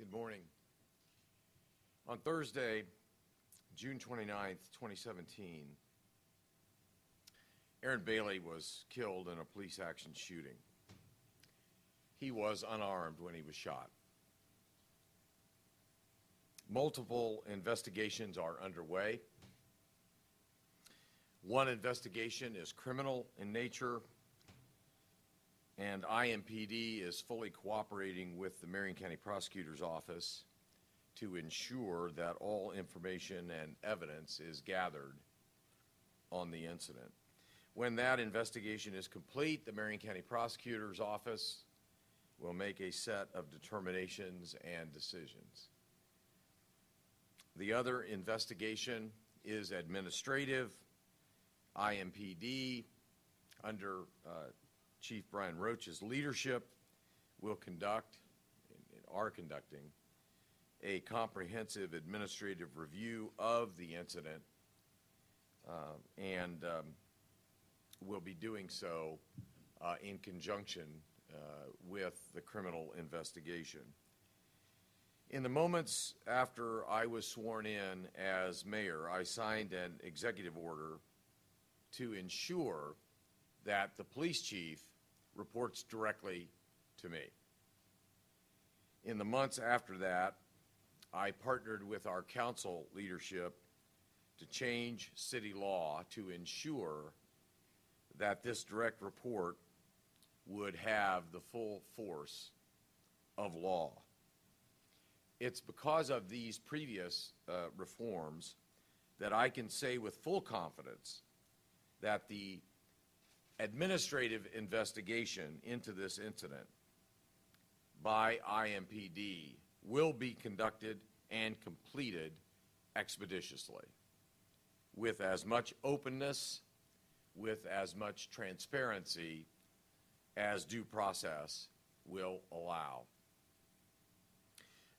Good morning. On Thursday, June 29th, 2017, Aaron Bailey was killed in a police action shooting. He was unarmed when he was shot. Multiple investigations are underway. One investigation is criminal in nature, and IMPD is fully cooperating with the Marion County Prosecutor's Office to ensure that all information and evidence is gathered on the incident. When that investigation is complete, the Marion County Prosecutor's Office will make a set of determinations and decisions. The other investigation is administrative. IMPD, under Chief Brian Roach's leadership, will conduct, and are conducting, a comprehensive administrative review of the incident, and will be doing so in conjunction with the criminal investigation. In the moments after I was sworn in as mayor, I signed an executive order to ensure that the police chief reports directly to me. In the months after that, I partnered with our council leadership to change city law to ensure that this direct report would have the full force of law. It's because of these previous reforms that I can say with full confidence that the administrative investigation into this incident by IMPD will be conducted and completed expeditiously, with as much openness, with as much transparency as due process will allow.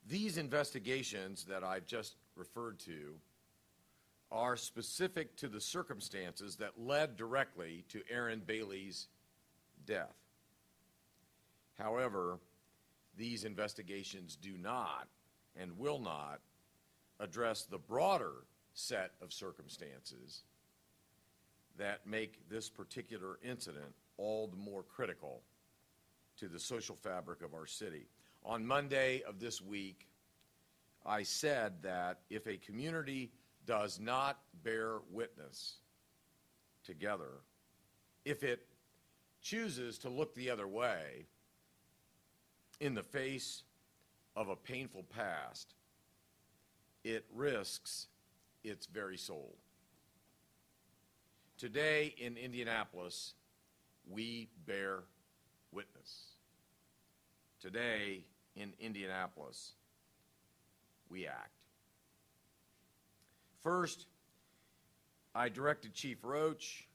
These investigations that I've just referred to are specific to the circumstances that led directly to Aaron Bailey's death. However, these investigations do not and will not address the broader set of circumstances that make this particular incident all the more critical to the social fabric of our city. On Monday of this week, I said that if a community does not bear witness together, if it chooses to look the other way in the face of a painful past, it risks its very soul. Today in Indianapolis, we bear witness. Today in Indianapolis, we act. First, I directed Chief Roach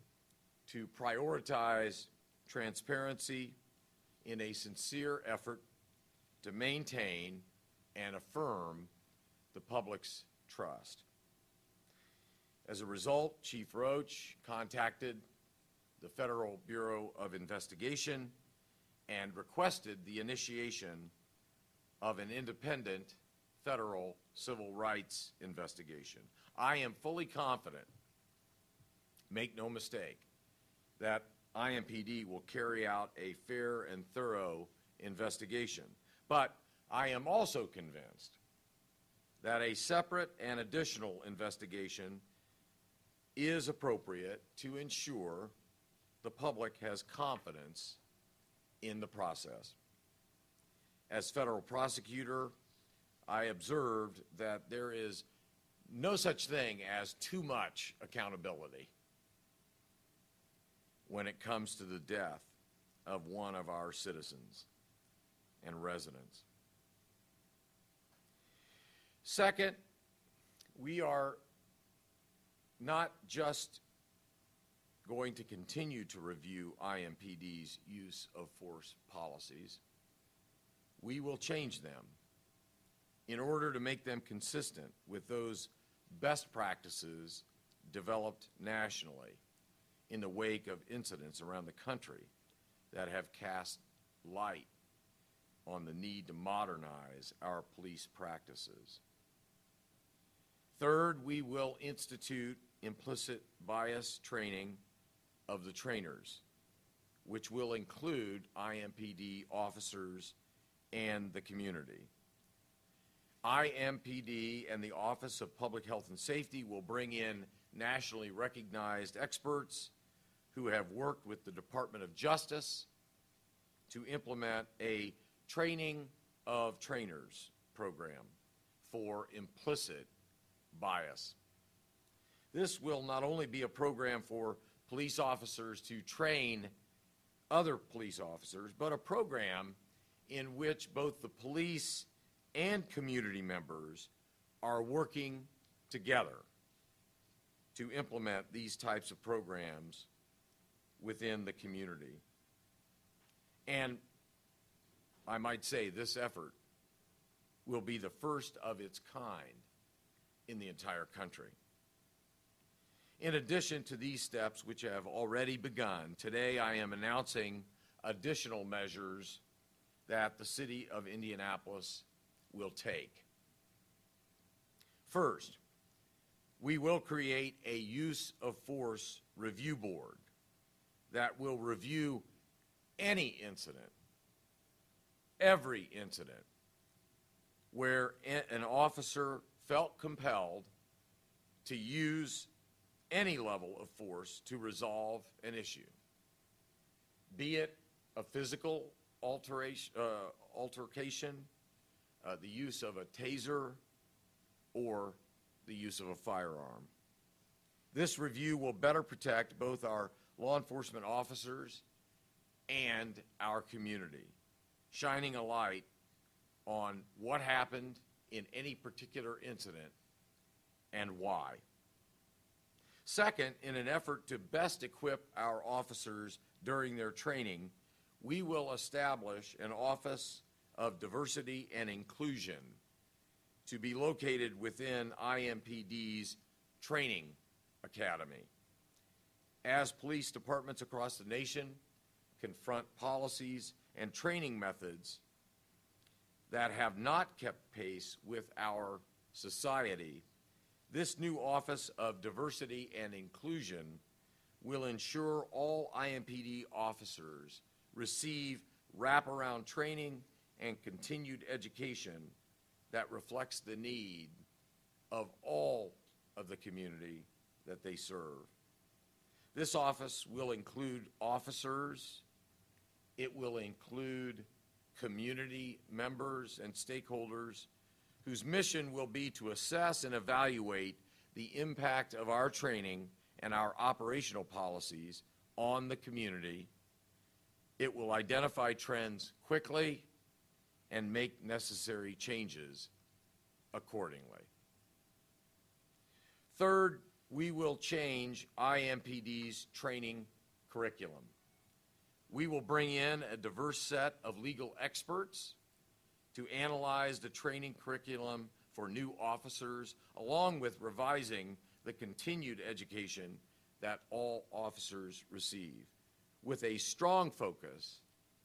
to prioritize transparency in a sincere effort to maintain and affirm the public's trust. As a result, Chief Roach contacted the Federal Bureau of Investigation and requested the initiation of an independent federal civil rights investigation. I am fully confident, make no mistake, that IMPD will carry out a fair and thorough investigation. But I am also convinced that a separate and additional investigation is appropriate to ensure the public has confidence in the process. As federal prosecutor, I observed that there is no such thing as too much accountability when it comes to the death of one of our citizens and residents. Second, we are not just going to continue to review IMPD's use of force policies. We will change them in order to make them consistent with those best practices developed nationally in the wake of incidents around the country that have cast light on the need to modernize our police practices. Third, we will institute implicit bias training of the trainers, which will include IMPD officers and the community. IMPD and the Office of Public Health and Safety will bring in nationally recognized experts who have worked with the Department of Justice to implement a training of trainers program for implicit bias. This will not only be a program for police officers to train other police officers, but a program in which both the police and community members are working together to implement these types of programs within the community. And I might say this effort will be the first of its kind in the entire country. In addition to these steps, which have already begun, today I am announcing additional measures that the City of Indianapolis will take. First, we will create a use of force review board that will review any incident, every incident, where an officer felt compelled to use any level of force to resolve an issue, be it a physical altercation, the use of a taser, or the use of a firearm. This review will better protect both our law enforcement officers and our community, shining a light on what happened in any particular incident and why. Second, in an effort to best equip our officers during their training, we will establish an Office of Diversity and Inclusion to be located within IMPD's training academy. As police departments across the nation confront policies and training methods that have not kept pace with our society, this new Office of Diversity and Inclusion will ensure all IMPD officers receive wraparound training and continued education that reflects the need of all of the community that they serve. This office will include officers, it will include community members and stakeholders whose mission will be to assess and evaluate the impact of our training and our operational policies on the community. It will identify trends quickly and make necessary changes accordingly. Third, we will change IMPD's training curriculum. We will bring in a diverse set of legal experts to analyze the training curriculum for new officers, along with revising the continued education that all officers receive, with a strong focus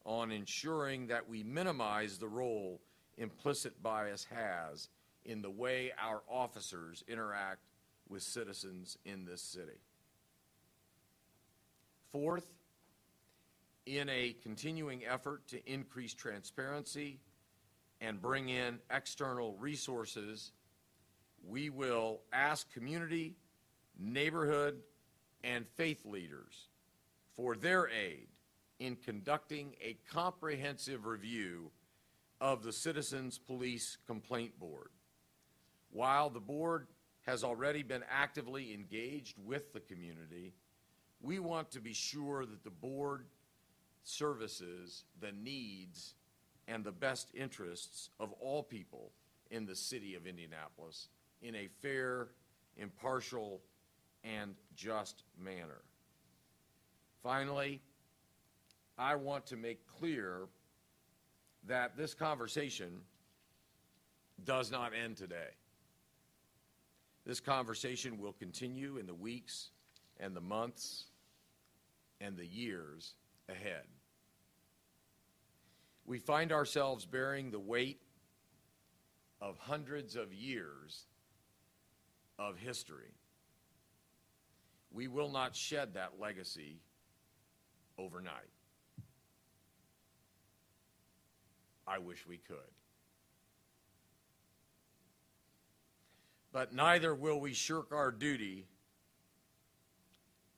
on ensuring that we minimize the role implicit bias has in the way our officers interact with citizens in this city. Fourth, in a continuing effort to increase transparency and bring in external resources, we will ask community, neighborhood, and faith leaders for their aid in conducting a comprehensive review of the Citizens Police Complaint Board. While the board has already been actively engaged with the community, we want to be sure that the board services the needs and the best interests of all people in the city of Indianapolis in a fair, impartial, and just manner. Finally, I want to make clear that this conversation does not end today. This conversation will continue in the weeks and the months and the years ahead. We find ourselves bearing the weight of hundreds of years of history. We will not shed that legacy overnight. I wish we could. But neither will we shirk our duty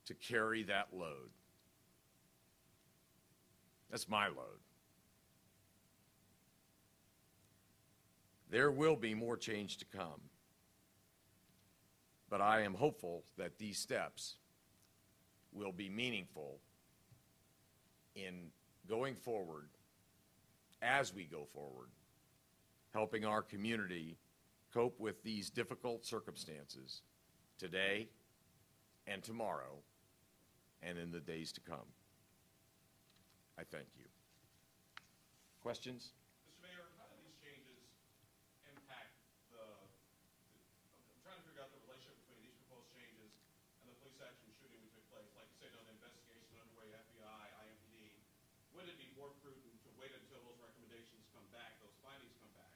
to carry that load. That's my load. There will be more change to come. But I am hopeful that these steps will be meaningful in going forward, as we go forward, helping our community cope with these difficult circumstances today and tomorrow and in the days to come. I thank you. Questions? Mr. Mayor, how do these changes impact I'm trying to figure out the relationship between these proposed changes and the police action shooting which took place. Like you said, on the investigation underway, FBI, IMPD, would it be more prudent to wait until those recommendations come back, those findings come back,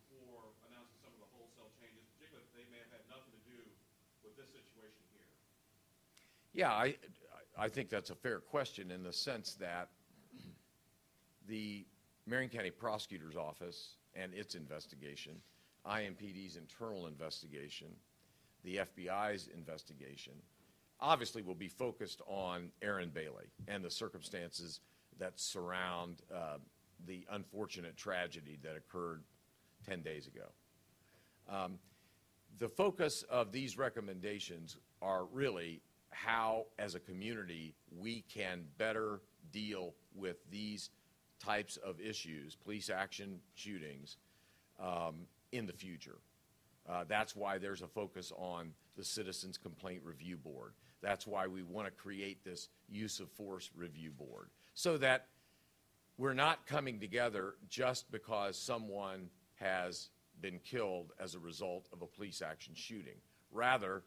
before announcing some of the wholesale changes, particularly if they may have had nothing to do with this situation here? Yeah, I think that's a fair question in the sense that the Marion County Prosecutor's Office and its investigation, IMPD's internal investigation, the FBI's investigation, obviously will be focused on Aaron Bailey and the circumstances that surround the unfortunate tragedy that occurred 10 days ago. The focus of these recommendations are really how, as a community, we can better deal with these types of issues, police action shootings, in the future. That's why there's a focus on the Citizens Complaint Review Board. That's why we want to create this Use of Force Review Board, so that we're not coming together just because someone has been killed as a result of a police action shooting. Rather,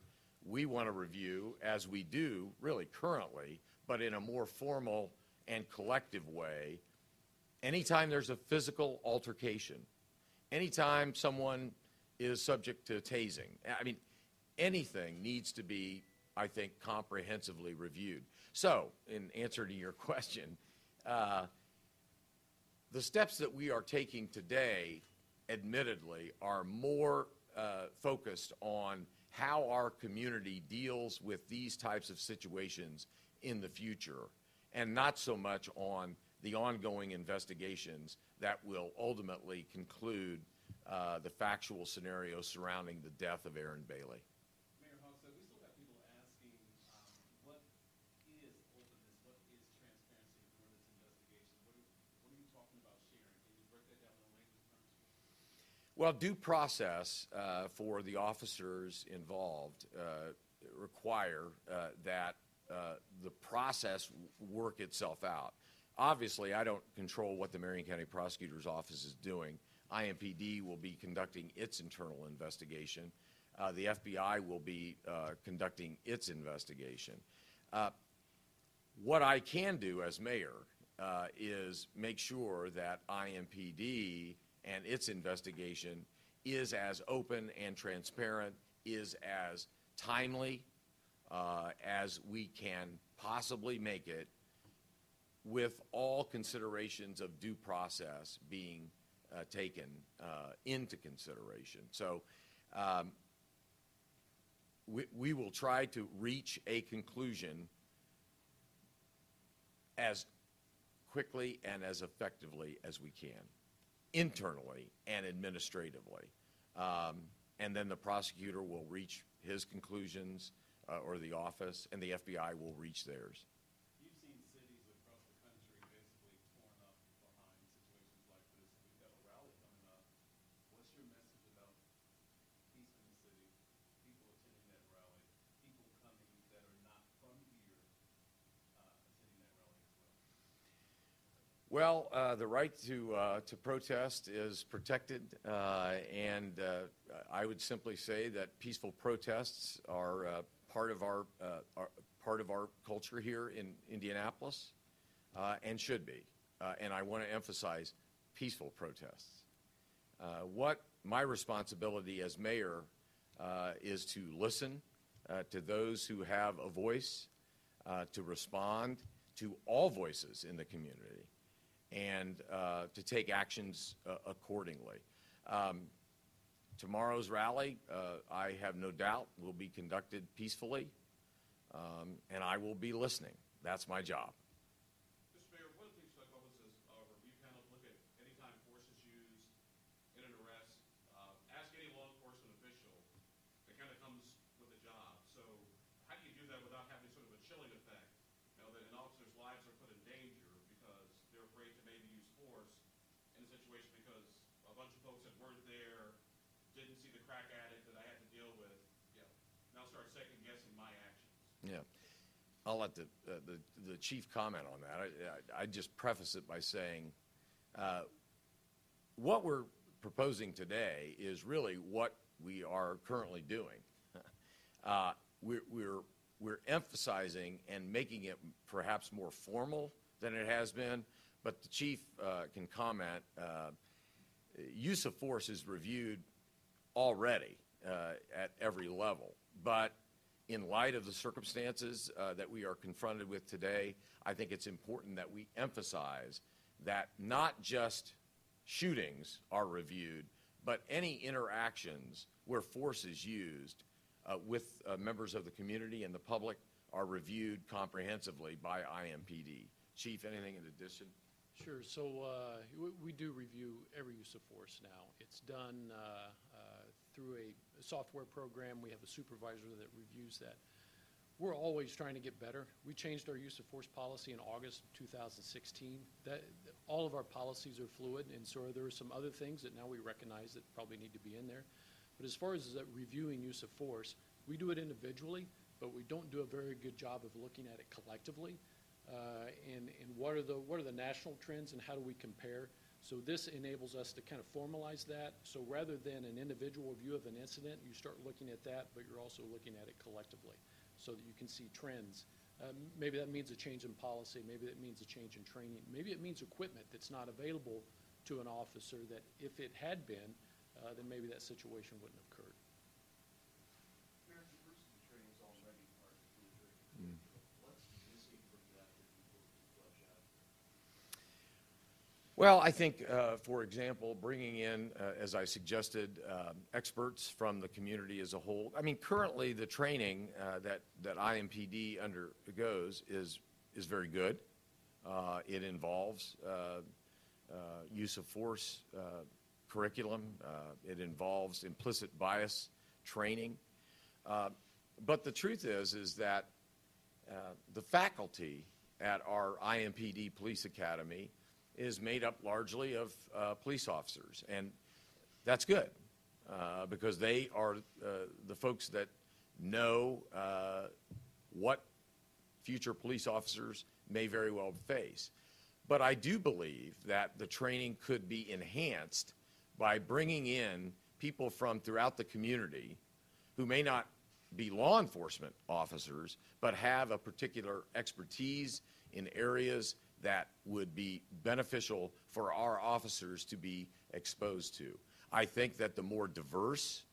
we want to review, as we do really currently, but in a more formal and collective way, anytime there's a physical altercation, anytime someone is subject to tasing. I mean, anything needs to be, I think, comprehensively reviewed. So, in answer to your question, the steps that we are taking today, admittedly, are more focused on how our community deals with these types of situations in the future, and not so much on the ongoing investigations that will ultimately conclude the factual scenario surrounding the death of Aaron Bailey. Mayor Hogsett, we still got people asking what is openness, what is transparency during this investigation? What are you talking about sharing? Can you break that down in layman's terms? Well, due process for the officers involved require that the process work itself out. Obviously, I don't control what the Marion County Prosecutor's Office is doing. IMPD will be conducting its internal investigation. The FBI will be conducting its investigation. What I can do as mayor is make sure that IMPD and its investigation is as open and transparent, is as timely as we can possibly make it, with all considerations of due process being taken into consideration. So we will try to reach a conclusion as quickly and as effectively as we can, internally and administratively. And then the prosecutor will reach his conclusions, or the office, and the FBI will reach theirs. You've seen cities across the country basically torn up behind situations like this. We've got a rally coming up. What's your message about peace in the city, people attending that rally, people coming that are not from here attending that rally as well? Well, the right to protest is protected, and I would simply say that peaceful protests are part of our culture here in Indianapolis, and should be. and I want to emphasize peaceful protests. What my responsibility as mayor is to listen to those who have a voice, to respond to all voices in the community, and to take actions accordingly. Tomorrow's rally, I have no doubt, will be conducted peacefully, and I will be listening. That's my job. Mr. Mayor, one of the things I thought was this review panel look at any time force is used in an arrest, ask any law enforcement official that kind of comes with the job. So how do you do that without having sort of a chilling effect? You know, that an officer's lives are put in danger because they're afraid to maybe use force in a situation because a bunch of folks that weren't there didn't see the crack addict that I had to deal with, now start second guessing my actions. Yeah. I'll let the chief comment on that. I just preface it by saying what we're proposing today is really what we are currently doing. We're emphasizing and making it perhaps more formal than it has been, but the chief can comment. Use of force is reviewed already at every level, but in light of the circumstances that we are confronted with today, I think it's important that we emphasize that not just shootings are reviewed, but any interactions where force is used with members of the community and the public are reviewed comprehensively by IMPD. Chief, anything in addition? Sure. So we do review every use of force now. It's done through a software program. We have a supervisor that reviews that. We're always trying to get better. We changed our use of force policy in August of 2016. All of our policies are fluid, and so there are some other things that now we recognize that probably need to be in there. But as far as reviewing use of force, we do it individually, but we don't do a very good job of looking at it collectively. And what are the national trends and how do we compare? So this enables us to kind of formalize that. So rather than an individual view of an incident, you start looking at that, but you're also looking at it collectively so that you can see trends. Maybe that means a change in policy. Maybe that means a change in training. Maybe it means equipment that's not available to an officer that if it had been, then maybe that situation wouldn't have occurred. Mayor, diversity training is already part of the What's missing from that that you hope to flesh out? Well, I think, for example, bringing in, as I suggested, experts from the community as a whole. I mean, currently the training that IMPD undergoes is very good. It involves use of force curriculum. It involves implicit bias training. But the truth is that the faculty at our IMPD Police Academy is made up largely of police officers, and that's good because they are the folks that know what future police officers may very well face. But I do believe that the training could be enhanced by bringing in people from throughout the community who may not be law enforcement officers, but have a particular expertise in areas that would be beneficial for our officers to be exposed to. I think that the more diverse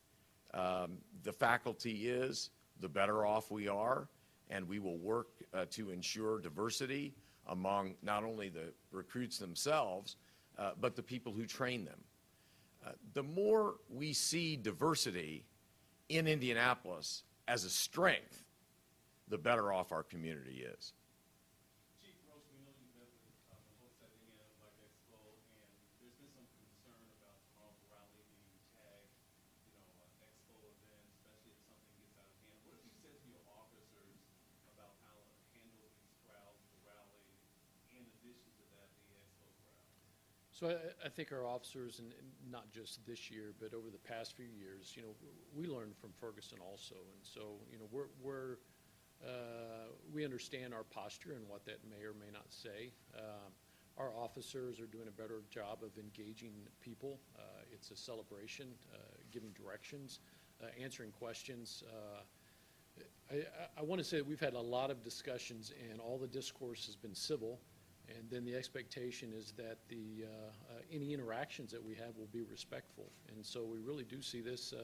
the faculty is, the better off we are, and we will work to ensure diversity among not only the recruits themselves, but the people who train them. The more we see diversity in Indianapolis as a strength, the better off our community is. Chief Roach, we know you've been with the Hogsett Indiana Black Expo, and there's been some concern about tomorrow's rally being tagged, expo event, especially if something gets out of hand. What have you said to your officers about how to handle these crowds, the rally, in addition to that, the expo crowd? So I think our officers, and not just this year, but over the past few years, we learned from Ferguson also, and so we understand our posture and what that may or may not say. Our officers are doing a better job of engaging people. It's a celebration, giving directions, answering questions. I want to say that we've had a lot of discussions, and all the discourse has been civil. And then the expectation is that any interactions that we have will be respectful. And so we really do see this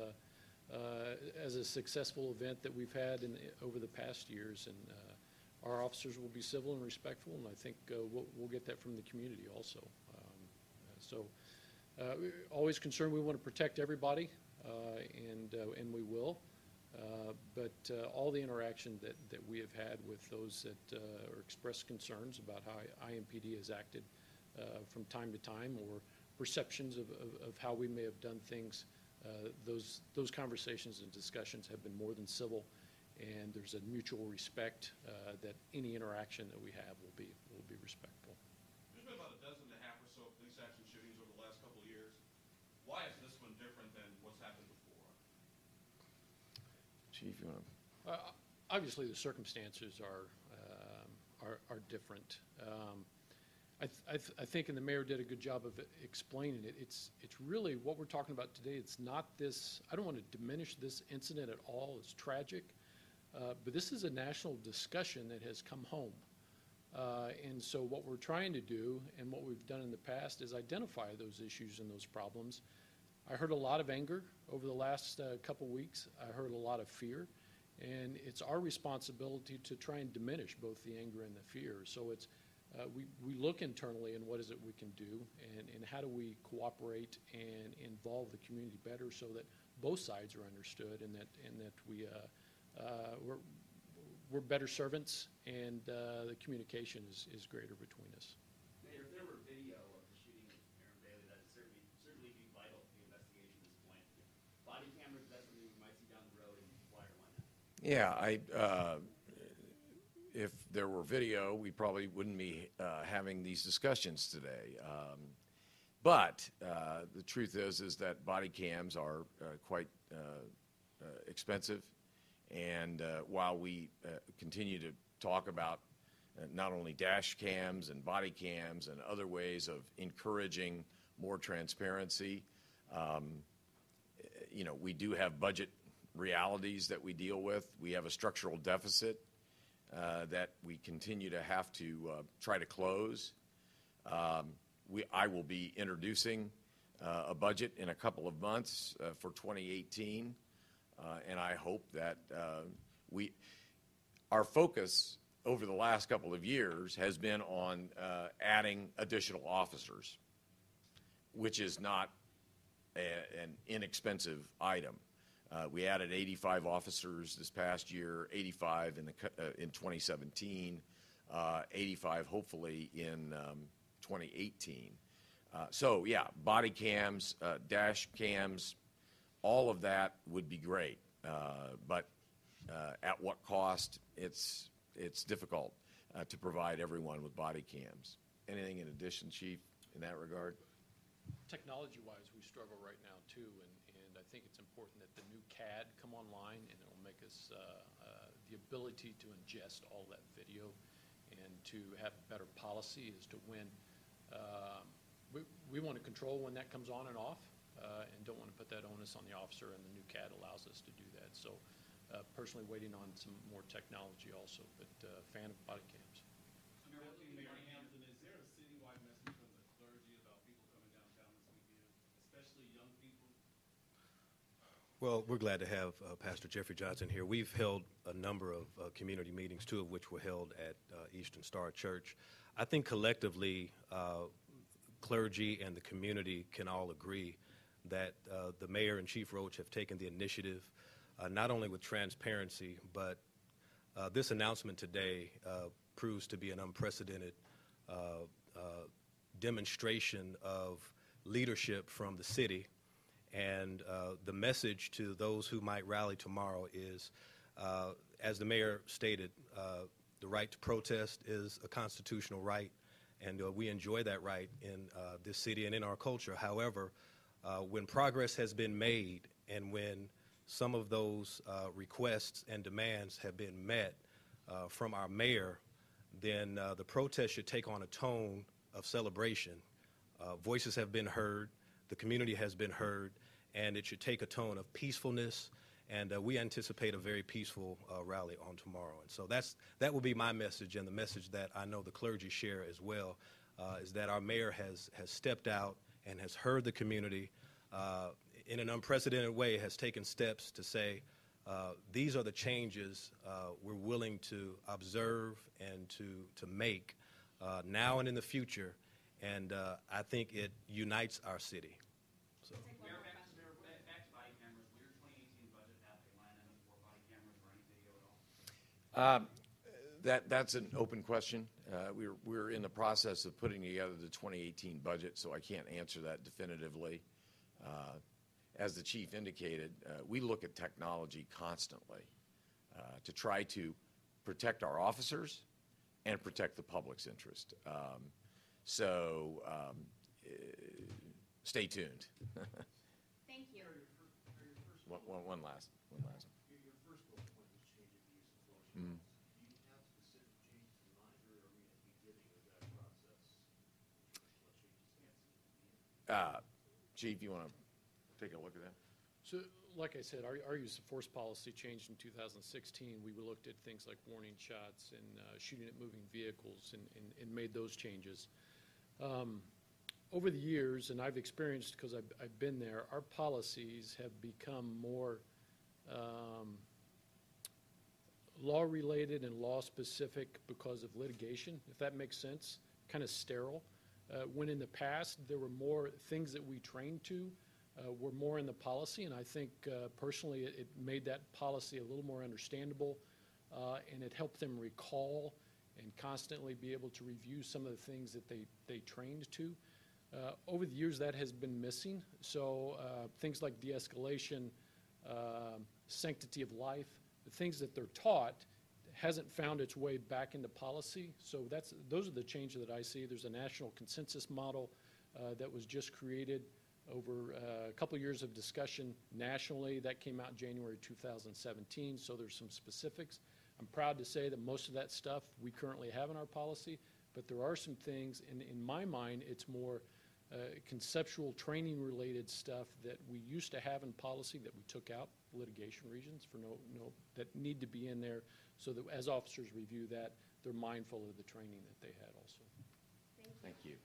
as a successful event that we've had over the past years. And our officers will be civil and respectful, and I think we'll get that from the community also. Always concerned, we want to protect everybody, and we will. But all the interaction that we have had with those that are expressed concerns about how IMPD has acted from time to time, or perceptions of how we may have done things, those conversations and discussions have been more than civil, and there's a mutual respect that any interaction that we have will be respectful. There's been about a dozen and a half or so police action shootings over the last couple of years. Why is this one different than what's happened before? Chief, you want to? Obviously, the circumstances are different. I think, and the mayor did a good job of explaining it. It's really what we're talking about today. It's not this. I don't want to diminish this incident at all. It's tragic, but this is a national discussion that has come home. And so what we're trying to do, and what we've done in the past, is identify those issues and those problems. I heard a lot of anger over the last couple weeks. I heard a lot of fear, and it's our responsibility to try and diminish both the anger and the fear. So it's we look internally and what is it we can do, and how do we cooperate and involve the community better so that both sides are understood, and that we're better servants, and the communication is greater between us. Mayor, if there were video of the shooting of Aaron Bailey, that would certainly be vital to the investigation at this point. Body cameras, that's something we might see down the road, and why or why not? Yeah, if there were video, we probably wouldn't be having these discussions today. But the truth is that body cams are quite expensive. And while we continue to talk about not only dash cams and body cams and other ways of encouraging more transparency, we do have budget realities that we deal with. We have a structural deficit that we continue to have to try to close. I will be introducing a budget in a couple of months for 2018. And I hope that our focus over the last couple of years has been on adding additional officers, which is not an inexpensive item. We added 85 officers this past year, 85 in 2017, 85 hopefully in 2018. So yeah, body cams, dash cams, all of that would be great, but at what cost? It's difficult to provide everyone with body cams. Anything in addition, Chief, in that regard? Technology-wise, we struggle right now too, and I think it's important that the new CAD come online, and it will make us the ability to ingest all that video and to have better policy as to when we want to control when that comes on and off. And don't want to put that onus on the officer, and the new CAD allows us to do that. So personally waiting on some more technology also, but fan of body cams. Mayor Hampton, is there a citywide message from the clergy about people coming downtown this weekend, especially young people? Well, we're glad to have Pastor Jeffrey Johnson here. We've held a number of community meetings, two of which were held at Eastern Star Church. I think collectively, clergy and the community can all agree that the mayor and Chief Roach have taken the initiative, not only with transparency, but this announcement today proves to be an unprecedented demonstration of leadership from the city. And the message to those who might rally tomorrow is, as the mayor stated, the right to protest is a constitutional right, and we enjoy that right in this city and in our culture. However, when progress has been made, and when some of those requests and demands have been met from our mayor, then the protest should take on a tone of celebration. Voices have been heard, the community has been heard, and it should take a tone of peacefulness And we anticipate a very peaceful rally on tomorrow. And so that will be my message, and the message that I know the clergy share as well, is that our mayor has stepped out and has heard the community in an unprecedented way, has taken steps to say, these are the changes we're willing to observe and to make now and in the future, and I think it unites our city. So. Mayor, back to body cameras. Will your 2018 budget have a line item for body cameras or any video at all? That's an open question. We're in the process of putting together the 2018 budget, so I can't answer that definitively. As the chief indicated, we look at technology constantly to try to protect our officers and protect the public's interest. Stay tuned. Thank you. One last. Your first bullet point was changing the use of flush phones. Do you have specific changes in mind, or are we at the beginning of that process? What changes? Chief, you want to take a look at that? So, like I said, our use of force policy changed in 2016. We looked at things like warning shots and shooting at moving vehicles and made those changes. Over the years, and I've experienced, because I've been there, our policies have become more law-related and law-specific because of litigation, if that makes sense, kind of sterile. When in the past, there were more things that we trained to were more in the policy, and I think personally it made that policy a little more understandable, and it helped them recall and constantly be able to review some of the things that they trained to. Over the years, that has been missing, so things like de-escalation, sanctity of life, the things that they're taught hasn't found its way back into policy, so those are the changes that I see. There's a national consensus model that was just created over a couple of years of discussion nationally. That came out in January 2017, so there's some specifics. I'm proud to say that most of that stuff we currently have in our policy, but there are some things, in my mind, it's more conceptual training related stuff that we used to have in policy that we took out, litigation reasons for that need to be in there, so that as officers review that, they're mindful of the training that they had also. Thank you. Thank you.